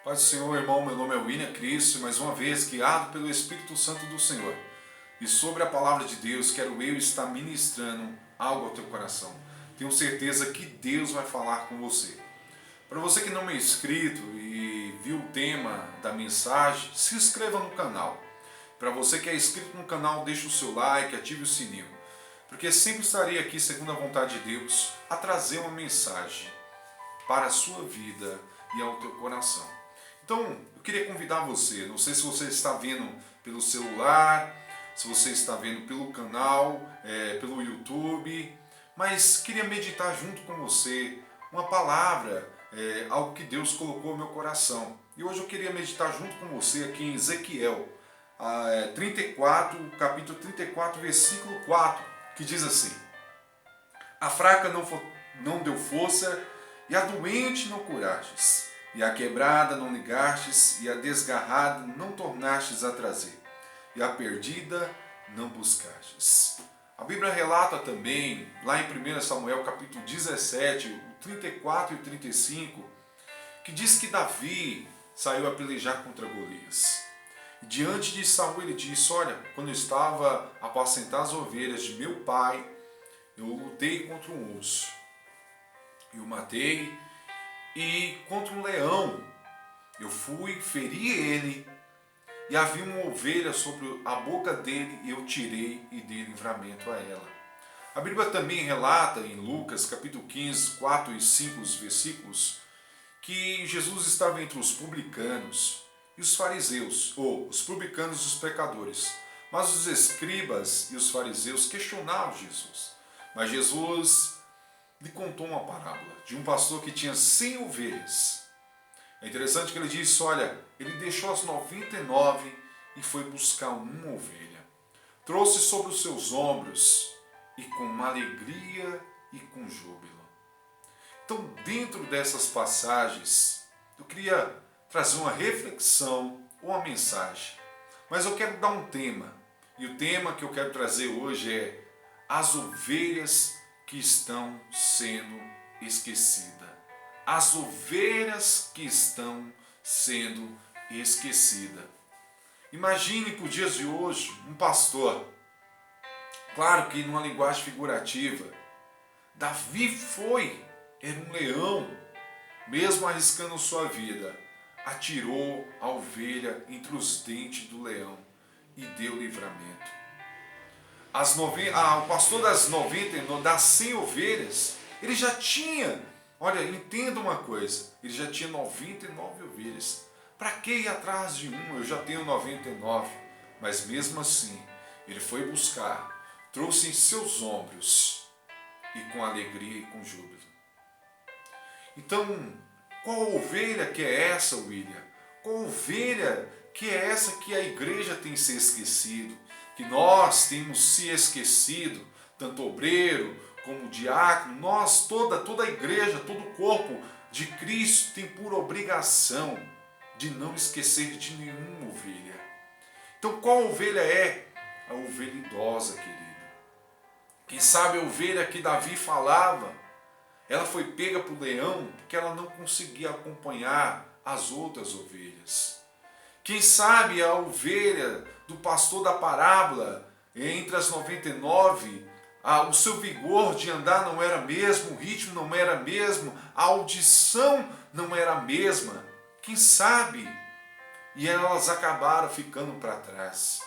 Paz do Senhor, irmão, meu nome é William Cristo, mais uma vez guiado pelo Espírito Santo do Senhor. E sobre a palavra de Deus, quero eu estar ministrando algo ao teu coração. Tenho certeza que Deus vai falar com você. Para você que não é inscrito e viu o tema da mensagem, se inscreva no canal. Para você que é inscrito no canal, deixe o seu like, ative o sininho. Porque sempre estarei aqui, segundo a vontade de Deus, a trazer uma mensagem para a sua vida e ao teu coração. Então, eu queria convidar você, não sei se você está vendo pelo celular, se você está vendo pelo canal, pelo YouTube, mas queria meditar junto com você uma palavra, algo que Deus colocou no meu coração. E hoje eu queria meditar junto com você aqui em Ezequiel 34, capítulo 34, versículo 4, que diz assim: A fraca não deu força, e a doente não curastes, e a quebrada não ligastes, e a desgarrada não tornastes a trazer, e a perdida não buscastes. A Bíblia relata também, lá em 1 Samuel capítulo 17, o 34 e o 35, que diz que Davi saiu a pelejar contra Golias. E diante de Saul ele disse: olha, quando eu estava a apacentar as ovelhas de meu pai, eu lutei contra um urso, eu matei, e contra um leão eu fui, feri ele, e havia uma ovelha sobre a boca dele, e eu tirei e dei livramento a ela. A Bíblia também relata em Lucas capítulo 15, 4 e 5 versículos, que Jesus estava entre os publicanos e os fariseus, ou os publicanos e os pecadores. Mas os escribas e os fariseus questionavam Jesus. Mas Jesus lhe contou uma parábola de um pastor que tinha 100 ovelhas. É interessante que ele disse, olha, ele deixou as 99 e foi buscar uma ovelha. Trouxe sobre os seus ombros e com uma alegria e com júbilo. Então, dentro dessas passagens, eu queria trazer uma reflexão ou uma mensagem. Mas eu quero dar um tema. E o tema que eu quero trazer hoje é as ovelhas que estão sendo esquecidas. As ovelhas que estão sendo esquecidas. Imagine para os dias de hoje um pastor. Claro que numa linguagem figurativa. Davi era um leão, mesmo arriscando sua vida, atirou a ovelha entre os dentes do leão e deu livramento. O pastor das 100 ovelhas, ele já tinha, olha, entenda uma coisa, ele já tinha 99 ovelhas. Para que ir atrás de uma? Eu já tenho 99. Mas mesmo assim, ele foi buscar, trouxe em seus ombros e com alegria e com júbilo. Então, qual ovelha que é essa, William? Qual ovelha que é essa que a igreja tem se esquecido? Que nós temos se esquecido, tanto obreiro como diácono, nós, toda a igreja, todo o corpo de Cristo tem por obrigação de não esquecer de nenhuma ovelha. Então qual ovelha é? A ovelha idosa, querido. Quem sabe a ovelha que Davi falava, ela foi pega por leão porque ela não conseguia acompanhar as outras ovelhas. Quem sabe a ovelha do pastor da parábola, entre as 99, o seu vigor de andar não era mesmo, o ritmo não era mesmo, a audição não era a mesma. Quem sabe? E elas acabaram ficando para trás.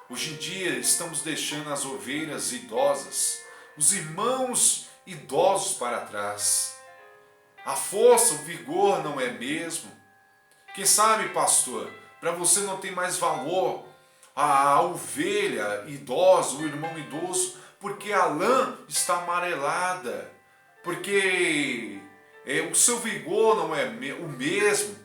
Hoje em dia estamos deixando as ovelhas idosas, os irmãos idosos para trás. A força, o vigor não é mesmo. Quem sabe, pastor, para você não tem mais valor a ovelha idosa, o irmão idoso, porque a lã está amarelada, porque o seu vigor não é o mesmo.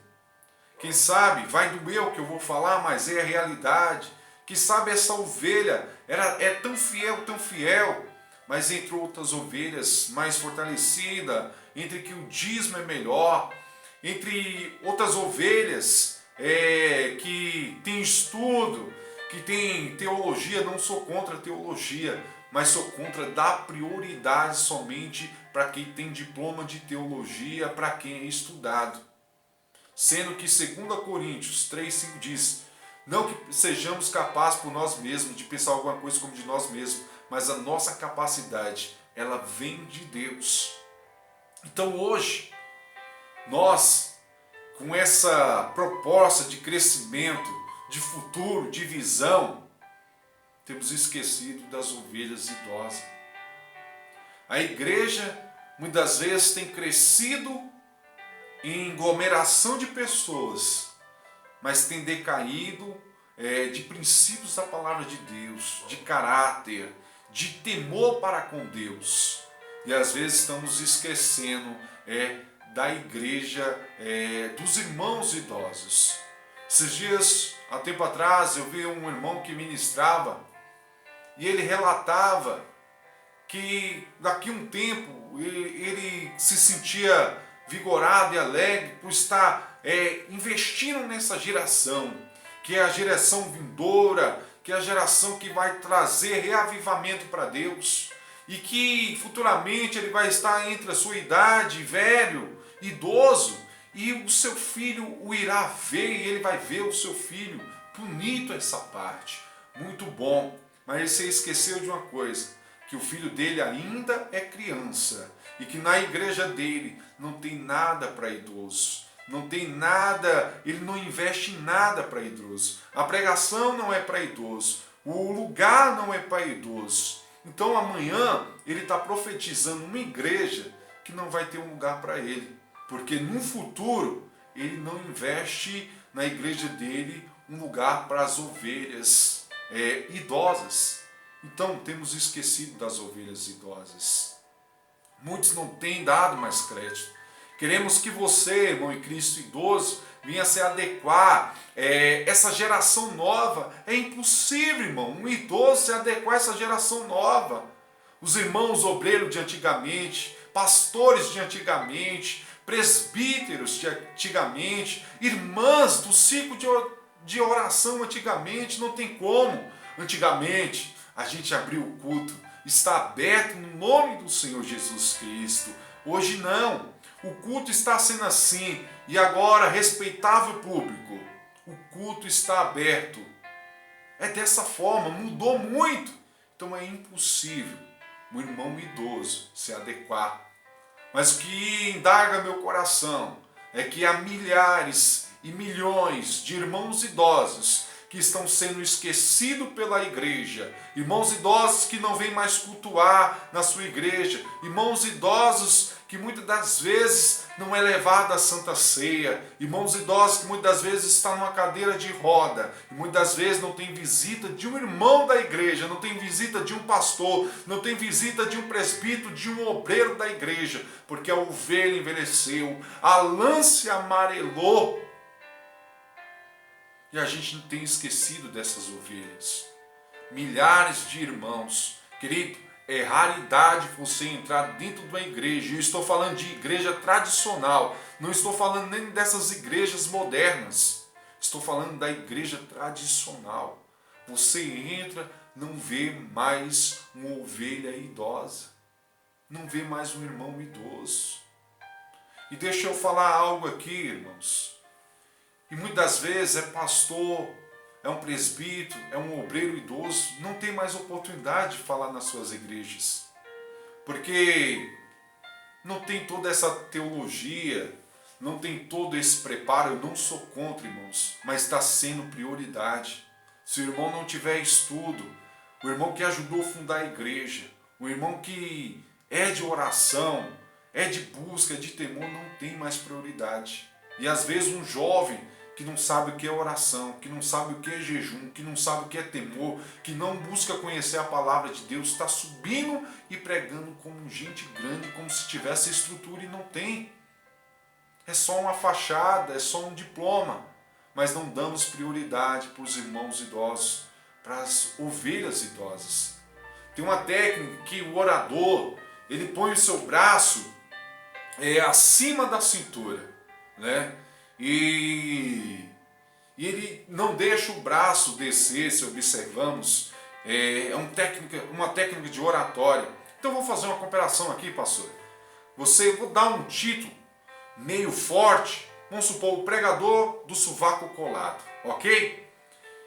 Quem sabe, vai doer o que eu vou falar, mas é a realidade. Quem sabe essa ovelha é tão fiel, mas entre outras ovelhas mais fortalecida, entre que o dízimo é melhor, entre outras ovelhas que tem estudo, que tem teologia. Não sou contra a teologia, mas sou contra dar prioridade somente para quem tem diploma de teologia, para quem é estudado. Sendo que 2 Coríntios 3,5 diz: não que sejamos capazes por nós mesmos de pensar alguma coisa como de nós mesmos, mas a nossa capacidade, ela vem de Deus. Então hoje, nós, com essa proposta de crescimento, de futuro, de visão, temos esquecido das ovelhas idosas. A igreja, muitas vezes, tem crescido em aglomeração de pessoas, mas tem decaído de princípios da palavra de Deus, de caráter, de temor para com Deus. E às vezes estamos esquecendo da igreja, dos irmãos idosos. Esses dias, há tempo atrás, eu vi um irmão que ministrava e ele relatava que daqui a um tempo ele se sentia vigorado e alegre por estar investindo nessa geração, que é a geração vindoura, que é a geração que vai trazer reavivamento para Deus, e que futuramente ele vai estar entre a sua idade, velho, idoso, e o seu filho o irá ver, e ele vai ver o seu filho. Bonito essa parte, muito bom. Mas você esqueceu de uma coisa, que o filho dele ainda é criança, e que na igreja dele não tem nada para idoso, não tem nada, ele não investe em nada para idoso. A pregação não é para idoso, o lugar não é para idoso. Então amanhã ele está profetizando uma igreja que não vai ter um lugar para ele, porque no futuro ele não investe na igreja dele um lugar para as ovelhas idosas. Então temos esquecido das ovelhas idosas. Muitos não têm dado mais crédito. Queremos que você, irmão em Cristo idoso, venha se adequar. Essa geração nova, é impossível, irmão, um idoso se adequar a essa geração nova. Os irmãos obreiros de antigamente, pastores de antigamente, presbíteros de antigamente, irmãs do ciclo de oração antigamente, não tem como. Antigamente, a gente abriu o culto, está aberto no nome do Senhor Jesus Cristo. Hoje não. O culto está sendo assim. E agora, respeitável público, o culto está aberto. É dessa forma, mudou muito. Então é impossível um irmão idoso se adequar. Mas o que indaga meu coração é que há milhares e milhões de irmãos idosos que estão sendo esquecidos pela igreja, irmãos idosos que não vêm mais cultuar na sua igreja, irmãos idosos que muitas das vezes não é levado à Santa Ceia, irmãos idosos que muitas das vezes estão numa cadeira de roda, e muitas das vezes não tem visita de um irmão da igreja, não tem visita de um pastor, não tem visita de um presbítero, de um obreiro da igreja, porque a ovelha envelheceu, a lã se amarelou, e a gente não tem esquecido dessas ovelhas. Milhares de irmãos. Querido, é raridade você entrar dentro de uma igreja. Eu estou falando de igreja tradicional. Não estou falando nem dessas igrejas modernas. Estou falando da igreja tradicional. Você entra, não vê mais uma ovelha idosa. Não vê mais um irmão idoso. E deixa eu falar algo aqui, irmãos. E muitas vezes é pastor, é um presbítero, é um obreiro idoso, não tem mais oportunidade de falar nas suas igrejas. Porque não tem toda essa teologia, não tem todo esse preparo. Eu não sou contra, irmãos, mas está sendo prioridade. Se o irmão não tiver estudo, o irmão que ajudou a fundar a igreja, o irmão que é de oração, é de busca, é de temor, não tem mais prioridade. E às vezes um jovem que não sabe o que é oração, que não sabe o que é jejum, que não sabe o que é temor, que não busca conhecer a palavra de Deus, está subindo e pregando como gente grande, como se tivesse estrutura e não tem. É só uma fachada, é só um diploma, mas não damos prioridade para os irmãos idosos, para as ovelhas idosas. Tem uma técnica que o orador, ele põe o seu braço acima da cintura, né? E ele não deixa o braço descer, se observamos, uma técnica de oratória. Então vou fazer uma comparação aqui, pastor. Vou dar um título meio forte, Vamos supor, o pregador do sovaco colado, ok?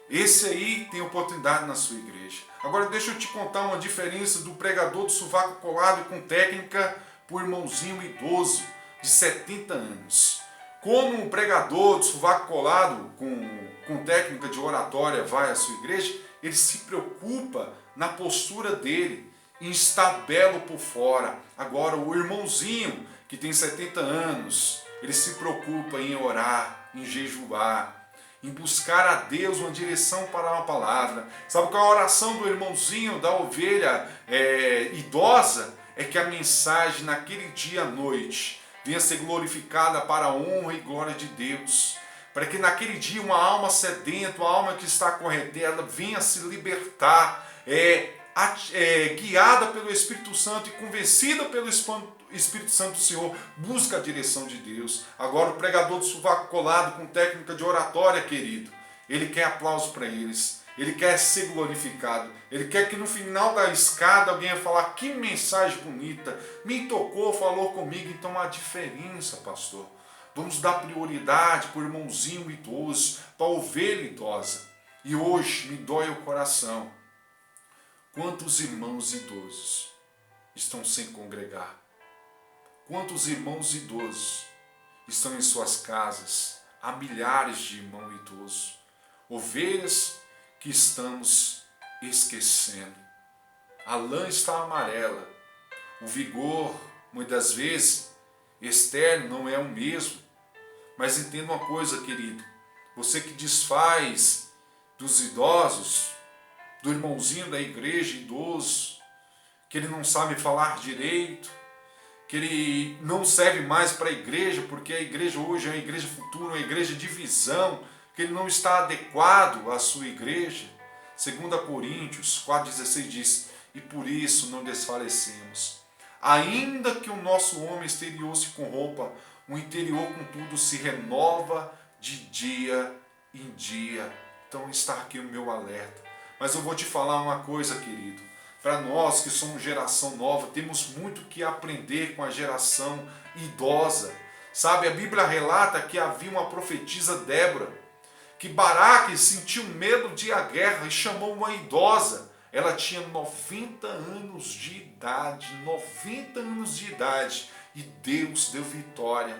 Esse aí tem oportunidade na sua igreja. Agora deixa eu te contar uma diferença do pregador do sovaco colado com técnica para o irmãozinho idoso de 70 anos. Como um pregador do sovaco colado com técnica de oratória vai à sua igreja, ele se preocupa na postura dele, em estar belo por fora. Agora o irmãozinho que tem 70 anos, ele se preocupa em orar, em jejuar, em buscar a Deus uma direção para uma palavra. Sabe qual é a oração do irmãozinho, da ovelha idosa? É que a mensagem naquele dia à noite venha ser glorificada para a honra e glória de Deus. Para que naquele dia uma alma sedenta, uma alma que está correteada, venha se libertar, guiada pelo Espírito Santo e convencida pelo Espírito Santo do Senhor, busca a direção de Deus. Agora o pregador de sovaco colado com técnica de oratória, querido, ele quer aplauso para eles, ele quer ser glorificado, ele quer que no final da escada alguém ia falar: que mensagem bonita, me tocou, falou comigo. Então há diferença, pastor. Vamos dar prioridade para o irmãozinho idoso, para a ovelha idosa. E hoje me dói o coração. Quantos irmãos idosos estão sem congregar? Quantos irmãos idosos estão em suas casas? Há milhares de irmãos idosos. Ovelhas que estamos esquecendo. A lã está amarela. O vigor, muitas vezes, externo não é o mesmo. Mas entenda uma coisa, querido. Você que desfaz dos idosos, do irmãozinho da igreja idoso, que ele não sabe falar direito, que ele não serve mais para a igreja, porque a igreja hoje é uma igreja futura, uma igreja de visão, que ele não está adequado à sua igreja. 2 Coríntios 4,16 diz: e por isso não desfalecemos. Ainda que o nosso homem exterior se corrompa, o interior, contudo, se renova de dia em dia. Então está aqui o meu alerta. Mas eu vou te falar uma coisa, querido. Para nós que somos geração nova, temos muito que aprender com a geração idosa. Sabe, a Bíblia relata que havia uma profetisa Débora, que Baraque sentiu medo de ir à guerra e chamou uma idosa. Ela tinha 90 anos de idade, 90 anos de idade, e Deus deu vitória.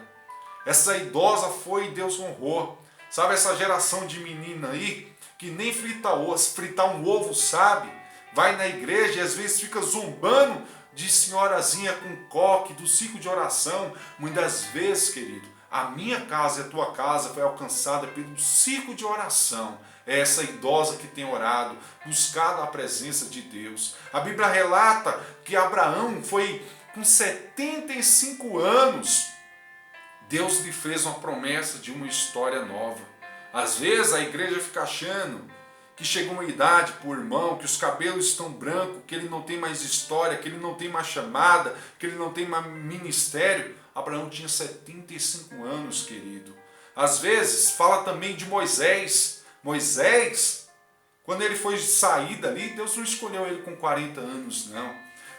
Essa idosa foi e Deus honrou. Sabe essa geração de menina aí, que nem fritar um ovo sabe, vai na igreja e às vezes fica zombando de senhorazinha com coque, do ciclo de oração. Muitas vezes, querido, a minha casa e a tua casa foi alcançada pelo ciclo de oração. É essa idosa que tem orado, buscado a presença de Deus. A Bíblia relata que Abraão foi com 75 anos. Deus lhe fez uma promessa de uma história nova. Às vezes a igreja fica achando que chegou uma idade para o irmão, que os cabelos estão brancos, que ele não tem mais história, que ele não tem mais chamada, que ele não tem mais ministério. Abraão tinha 75 anos, querido. Às vezes fala também de Moisés. Moisés, quando ele foi sair dali, Deus não escolheu ele com 40 anos, não.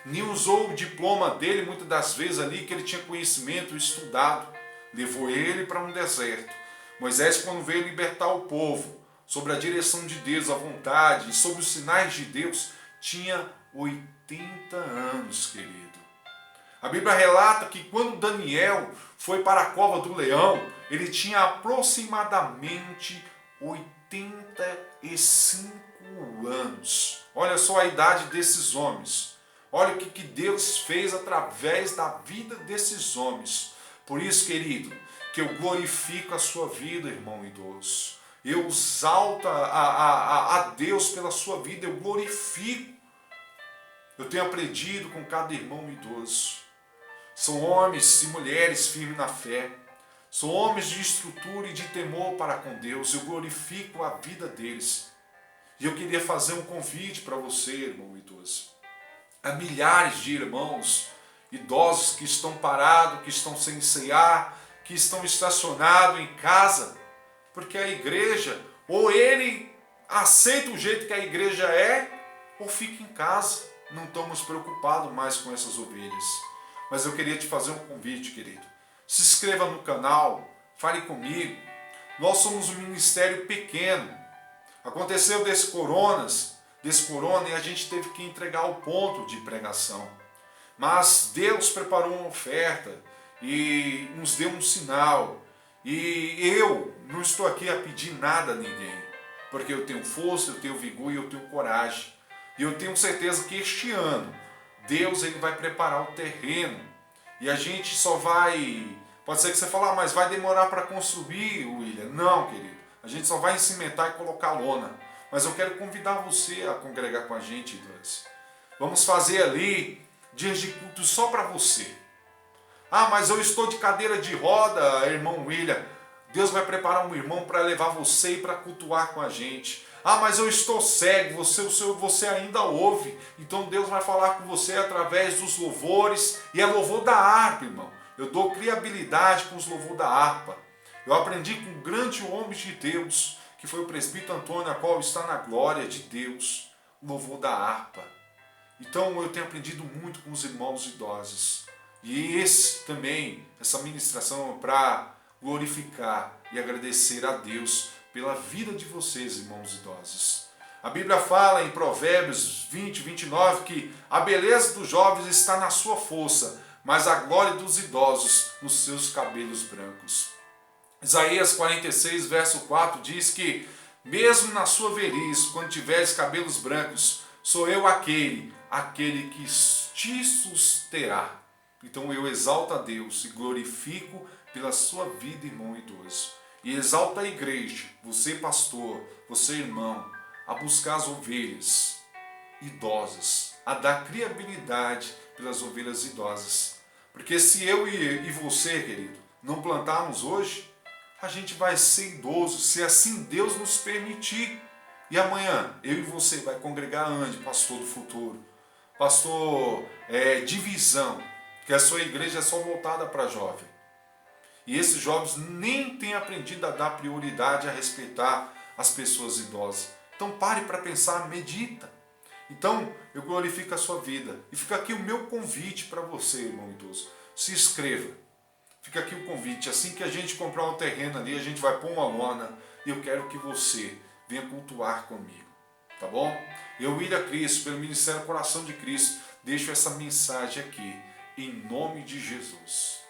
Nem usou o diploma dele, muitas das vezes ali, que ele tinha conhecimento, estudado. Levou ele para um deserto. Moisés, quando veio libertar o povo, sobre a direção de Deus, a vontade, e sobre os sinais de Deus, tinha 80 anos, querido. A Bíblia relata que quando Daniel foi para a cova do leão, ele tinha aproximadamente 85 anos. Olha só a idade desses homens. Olha o que Deus fez através da vida desses homens. Por isso, querido, que eu glorifico a sua vida, irmão idoso. Eu exalto a Deus pela sua vida, eu glorifico. Eu tenho aprendido com cada irmão idoso. São homens e mulheres firmes na fé. São homens de estrutura e de temor para com Deus. Eu glorifico a vida deles. E eu queria fazer um convite para você, irmão idoso. Há milhares de irmãos idosos que estão parados, que estão sem ceiar, que estão estacionados em casa, porque a igreja, ou ele aceita o jeito que a igreja é, ou fica em casa. Não estamos preocupados mais com essas ovelhas. Mas eu queria te fazer um convite, querido. Se inscreva no canal, fale comigo. Nós somos um ministério pequeno. Aconteceu desse corona, e a gente teve que entregar o ponto de pregação. Mas Deus preparou uma oferta e nos deu um sinal. E eu não estou aqui a pedir nada a ninguém, porque eu tenho força, eu tenho vigor e eu tenho coragem. E eu tenho certeza que este ano Deus ele vai preparar o terreno. E a gente só vai... Pode ser que você fale, mas vai demorar para construir, William. Não, querido. A gente só vai cimentar e colocar lona. Mas eu quero convidar você a congregar com a gente, Doris. Vamos fazer ali dias de culto só para você. Ah, mas eu estou de cadeira de roda, irmão William. Deus vai preparar um irmão para levar você e para cultuar com a gente. Ah, mas eu estou cego, você ainda ouve. Então Deus vai falar com você através dos louvores. E é louvor da harpa, irmão. Eu dou criabilidade com os louvores da harpa. Eu aprendi com um grande homem de Deus, que foi o presbítero Antônio, a qual está na glória de Deus, o louvor da harpa. Então eu tenho aprendido muito com os irmãos idosos. E essa ministração é para glorificar e agradecer a Deus pela vida de vocês, irmãos idosos. A Bíblia fala em Provérbios 20, 29 que a beleza dos jovens está na sua força, mas a glória dos idosos nos seus cabelos brancos. Isaías 46, verso 4 diz que mesmo na sua velhice, quando tiveres cabelos brancos, sou eu aquele que te susterá. Então eu exalto a Deus e glorifico pela sua vida, irmão idoso. E exalto a igreja, você pastor, você irmão, a buscar as ovelhas idosas, a dar criabilidade pelas ovelhas idosas. Porque se eu e você, querido, não plantarmos hoje, a gente vai ser idoso, se assim Deus nos permitir. E amanhã, eu e você vai congregar onde, pastor do futuro? Pastor de visão, que a sua igreja é só voltada para jovem. E esses jovens nem têm aprendido a dar prioridade a respeitar as pessoas idosas. Então pare para pensar, medita. Então eu glorifico a sua vida. E fica aqui o meu convite para você, irmão idoso. Se inscreva. Fica aqui o convite. Assim que a gente comprar um terreno ali, a gente vai pôr uma lona. E eu quero que você venha cultuar comigo. Tá bom? Eu, William Cristo, pelo Ministério Coração de Cristo, deixo essa mensagem aqui. Em nome de Jesus.